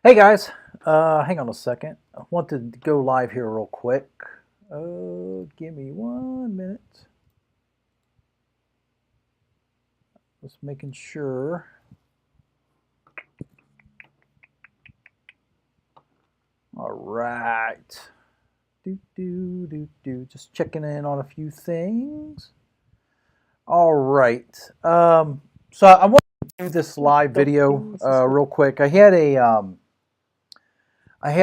Hey guys, hang on a second. I want to go live here real quick. Give me 1 minute. Just making sure. All right. Just checking in on a few things. All right. So I want to do this live video real quick. I had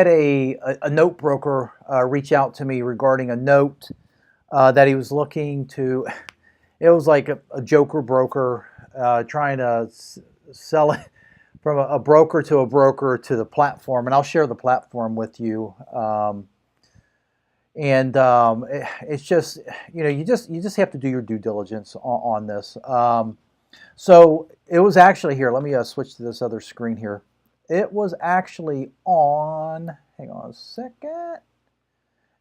a note broker reach out to me regarding a note that he was looking to. It was like a joker broker trying to sell it from a broker to the platform, and I'll share the platform with you. It's just you just have to do your due diligence on this. So it was actually here. Let me switch to this other screen here. It was actually on. Hang on a second.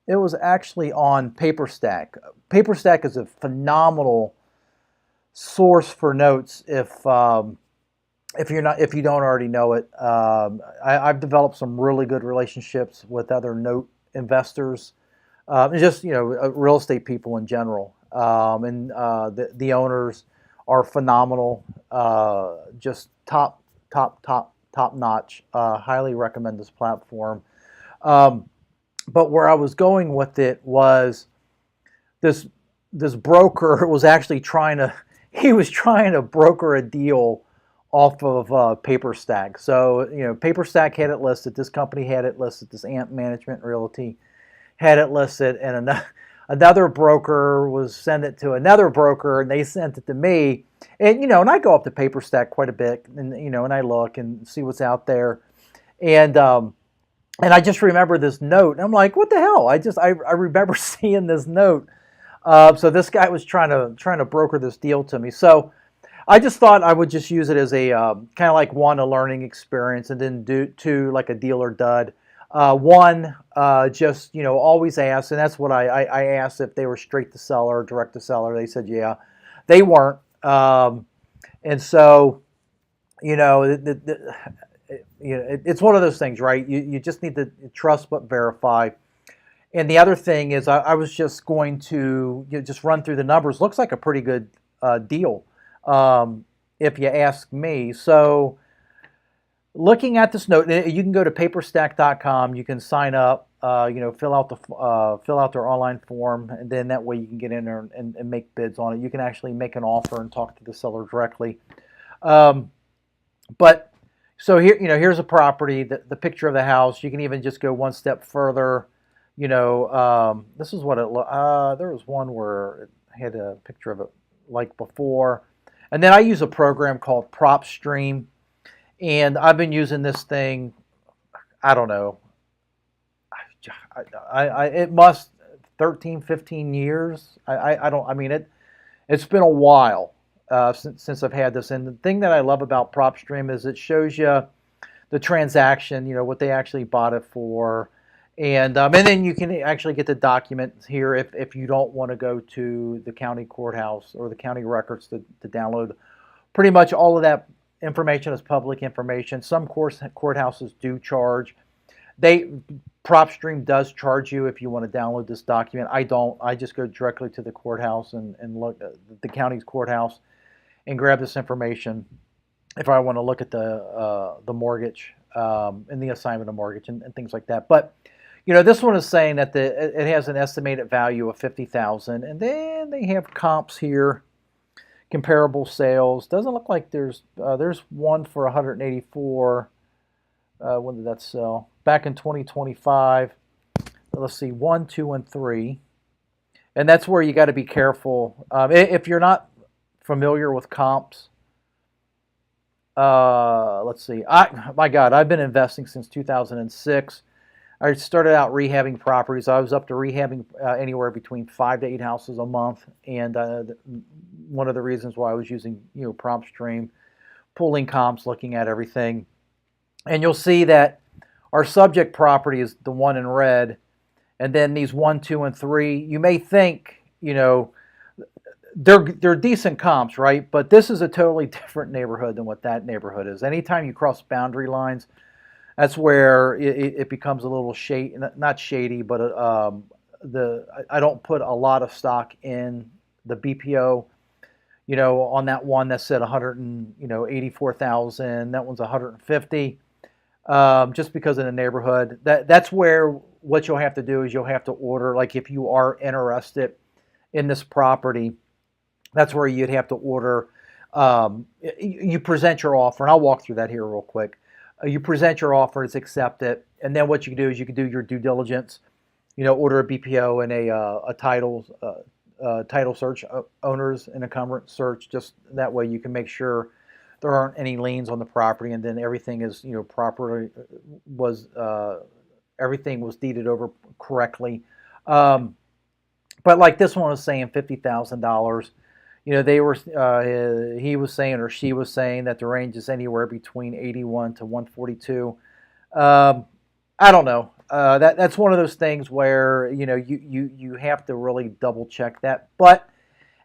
It was actually on PaperStack. PaperStack is a phenomenal source for notes if you don't already know it. I've developed some really good relationships with other note investors, just real estate people in general, and the owners are phenomenal, just top notch. Highly recommend this platform. But where I was going with it was this this broker was actually trying to broker a deal off of PaperStack. So PaperStack had it listed. This company had it listed. This Amp Management Realty had it listed, and another broker was sent it to another broker, and they sent it to me. And I go up to PaperStack quite a bit, and I look and see what's out there, and I just remember this note, and I'm like, what the hell? I remember seeing this note. So this guy was trying to broker this deal to me. So I just thought I would just use it as a kind of like one, a learning experience, and then two, like a deal or dud. One, just always ask, and that's what I asked if they were straight to seller or direct to seller. They said yeah, they weren't, and so it's one of those things, right? You just need to trust but verify. And the other thing is, I was just going to just run through the numbers. Looks like a pretty good deal, if you ask me. So, looking at this note, you can go to paperstack.com. You can sign up. Fill out their online form, and then that way you can get in there and make bids on it. You can actually make an offer and talk to the seller directly. But so here's a property, the picture of the house. You can even just go one step further. This is what it looked. There was one where it had a picture of it like before, and then I use a program called PropStream, and I've been using this thing. I don't know. It must 13, 15 years. I don't. I mean it. It's been a while since I've had this. And the thing that I love about PropStream is it shows you the transaction. What they actually bought it for. And then you can actually get the documents here if you don't want to go to the county courthouse or the county records to download. Pretty much all of that information is public information. Some courthouses do charge. PropStream does charge you if you want to download this document. I don't. I just go directly to the courthouse and look at the county's courthouse and grab this information if I want to look at the mortgage and the assignment of mortgage and things like that. But this one is saying that it has an estimated value of 50,000, and then they have comps here, comparable sales. Doesn't look like there's one for 184. When did that sell? Back in 2025. Let's see, 1, 2, and 3, and that's where you got to be careful if you're not familiar with comps. Let's see. My God, I've been investing since 2006. I started out rehabbing properties. I was up to rehabbing anywhere between 5 to 8 houses a month, and one of the reasons why I was using PropStream, pulling comps, looking at everything, and you'll see that our subject property is the one in red, and then these 1, 2, and 3. You may think they're decent comps, right? But this is a totally different neighborhood than what that neighborhood is. Anytime you cross boundary lines, That's where it becomes a little shady, not shady, but I don't put a lot of stock in the BPO. On that one that said 184,000, that one's 150. Just because in the neighborhood, that's where what you'll have to do is you'll have to order. Like if you are interested in this property, that's where you'd have to order. You present your offer, and I'll walk through that here real quick. You present your offer, it's accepted, and then what you can do is you can do your due diligence. Order a BPO and a title search, owners and encumbrance search. Just that way, you can make sure there aren't any liens on the property, and then everything is properly everything was deeded over correctly. But like this one was saying $50,000. They were he was saying or she was saying that the range is anywhere between 81 to 142. I don't know. That's one of those things where you have to really double check that. But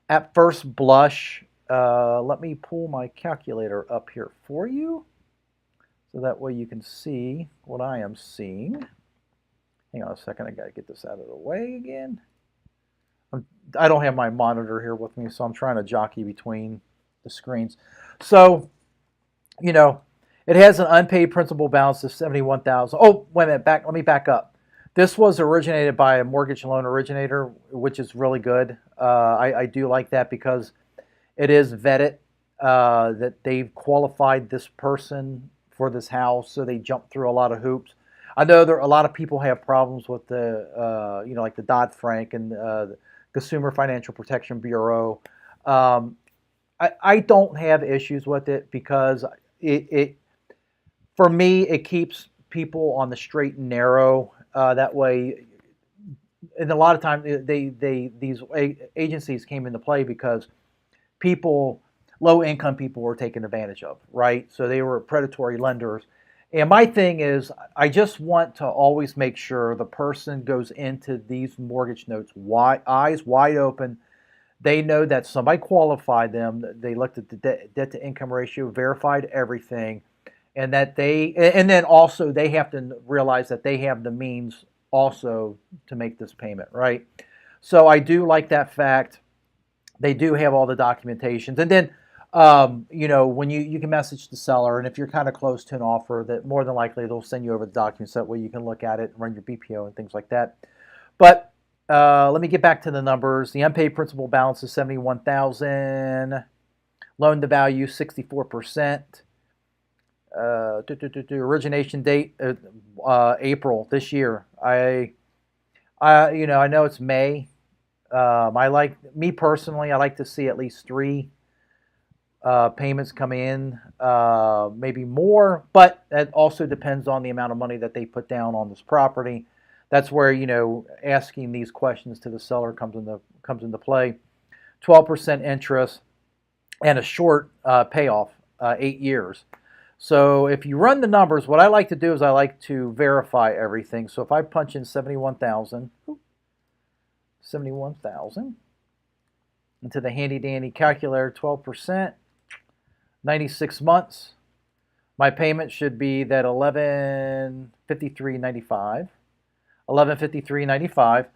at first blush, let me pull my calculator up here for you, so that way you can see what I am seeing. Hang on a second. I got to get this out of the way again. I don't have my monitor here with me, so I'm trying to jockey between the screens. So, it has an unpaid principal balance of $71,000. Oh, wait a minute. Let me back up. This was originated by a mortgage loan originator, which is really good. I do like that because it is vetted that they've qualified this person for this house, so they jumped through a lot of hoops. I know a lot of people have problems with the, like the Dodd-Frank and the Consumer Financial Protection Bureau. I don't have issues with it because for me, it keeps people on the straight and narrow. That way, and a lot of times these agencies came into play because low-income people were taken advantage of, right? So they were predatory lenders. And my thing is, I just want to always make sure the person goes into these mortgage notes eyes wide open. They know that somebody qualified them. They looked at the debt-to-income ratio, verified everything, and then also they have to realize that they have the means also to make this payment, right? So I do like that fact. They do have all the documentations, and then when you can message the seller, and if you're kind of close to an offer, that more than likely they'll send you over the documents that way you can look at it and run your BPO and things like that. But let me get back to the numbers. The unpaid principal balance is $71,000. Loan to value 64%. Origination date April this year. I know it's May. Me personally, I like to see at least 3 payments come in, maybe more, but that also depends on the amount of money that they put down on this property. That's where asking these questions to the seller comes into play. 12% interest and a short payoff, 8 years. So if you run the numbers, what I like to do is I like to verify everything. So if I punch in 71,000 into the handy dandy calculator, 12%. 96 months, my payment should be that $1153.95,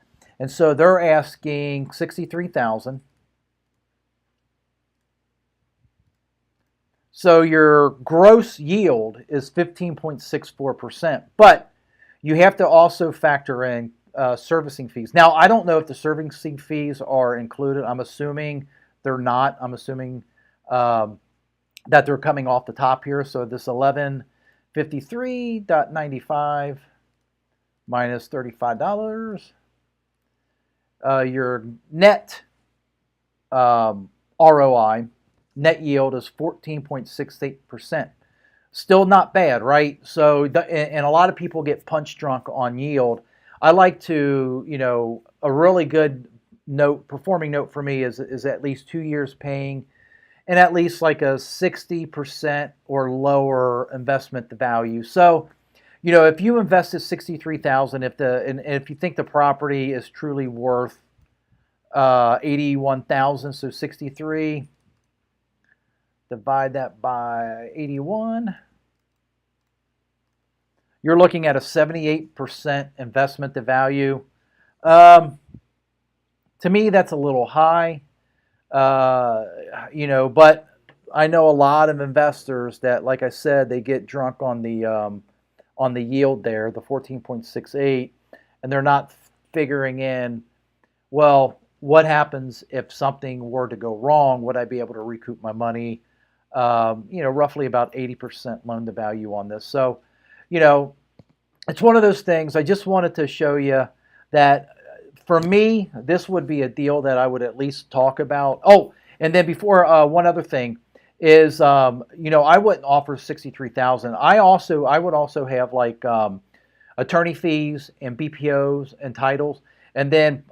and so they're asking $63,000. So your gross yield is 15.64%, but you have to also factor in servicing fees. Now, I don't know if the servicing fees are included. I'm assuming they're not. I'm assuming that they're coming off the top here. So this 1153.95 minus $35. Your net ROI, net yield, is 14.68%. Still not bad, right? So, and a lot of people get punch drunk on yield. I like to, a really good performing note for me is at least 2 years paying, and at least like a 60% or lower investment value. So, if you invested $63,000, and if you think the property is truly worth $81,000, so 63, divide that by 81. you're looking at a 78% investment to value. Um, to me, that's a little high. Uh, but I know a lot of investors that, like I said, they get drunk on the yield there, the 14.68, and they're not figuring in, well, what happens if something were to go wrong? Would I be able to recoup my money? Roughly about 80% loan to value on this. So, you know, it's one of those things. I just wanted to show you that for me, this would be a deal that I would at least talk about. Oh, and then before, one other thing is, I wouldn't offer 63,000. I would also have like attorney fees and BPOs and titles, and then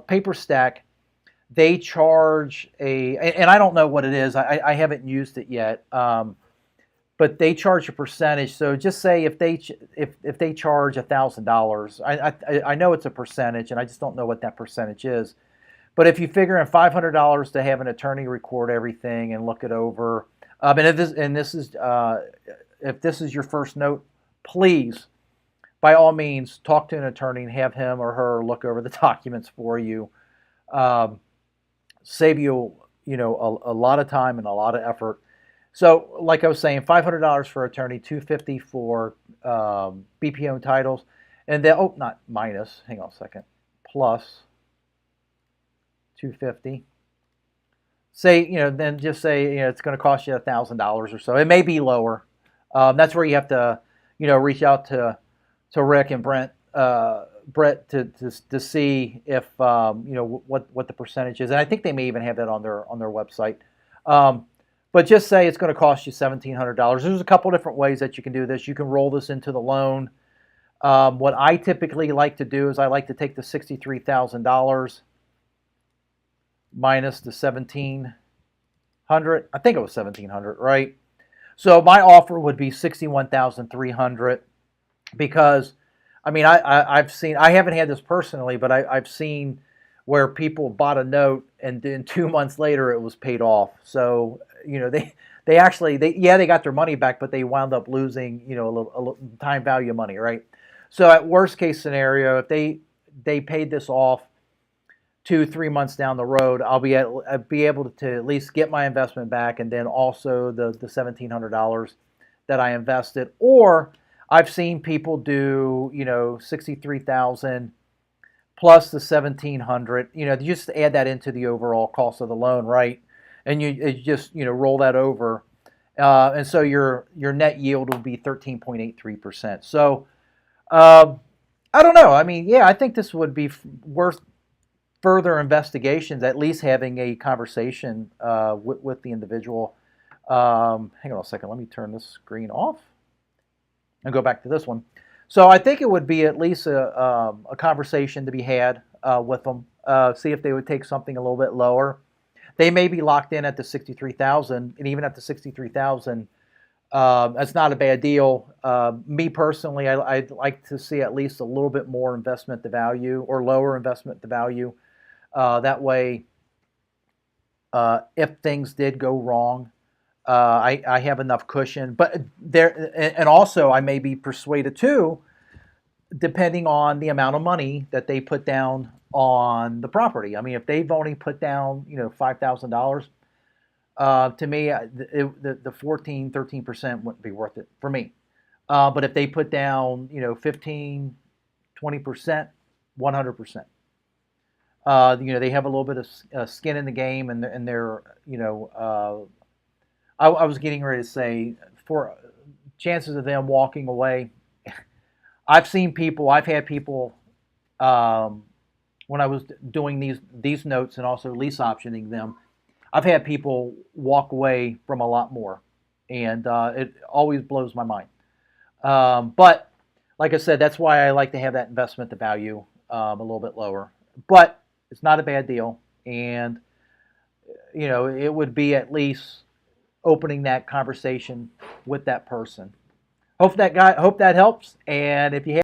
Paper Stack. They charge and I don't know what it is. I haven't used it yet. But they charge a percentage. So just say if they charge $1,000, I know it's a percentage, and I just don't know what that percentage is. But if you figure in $500 to have an attorney record everything and look it over, if this is your first note, please, by all means, talk to an attorney and have him or her look over the documents for you. Save you a lot of time and a lot of effort. So, like I was saying, $500 for attorney, $250 for BPO titles, and then not minus. Hang on a second. Plus $250. Say then just say it's going to cost you $1,000 or so. It may be lower. That's where you have to reach out to Rick and Brett to see if what the percentage is, and I think they may even have that on their website. But just say it's going to cost you $1,700. There's a couple different ways that you can do this. You can roll this into the loan. What I typically like to do is I like to take the $63,000 minus the $1,700. I think it was $1,700, right? So my offer would be $61,300 because, I mean, I've seen, I haven't had this personally, but I've seen where people bought a note and then 2 months later it was paid off. So, they actually got their money back, but they wound up losing, a little time value of money, right? So at worst case scenario, if they paid this off 2-3 months down the road, I'll be able to at least get my investment back, and then also the $1,700 that I invested. Or I've seen people do 63,000 plus the 1,700. You just add that into the overall cost of the loan, right? And you just roll that over, and so your net yield will be 13.83%. So I don't know. I mean, yeah, I think this would be worth further investigations. At least having a conversation with the individual. Hang on a second. Let me turn this screen off and go back to this one. So I think it would be at least a conversation to be had with them. See if they would take something a little bit lower. They may be locked in at the 63,000, and even at the 63,000, that's not a bad deal. Me personally, I'd like to see at least a little bit more investment to value or lower investment to value. That way, if things did go wrong, I have enough cushion. But and also I may be persuaded too, depending on the amount of money that they put down on the property. I mean, if they've only put down, $5,000, to me, the 13% wouldn't be worth it for me. But if they put down, 15, 20%, 100%. They have a little bit of skin in the game, and they're, I was getting ready to say, for chances of them walking away, I've had people, when I was doing these notes and also lease optioning them, I've had people walk away from a lot more, and it always blows my mind. But like I said, that's why I like to have that investment to value a little bit lower. But it's not a bad deal, and it would be at least opening that conversation with that person. Hope that helps, and if you have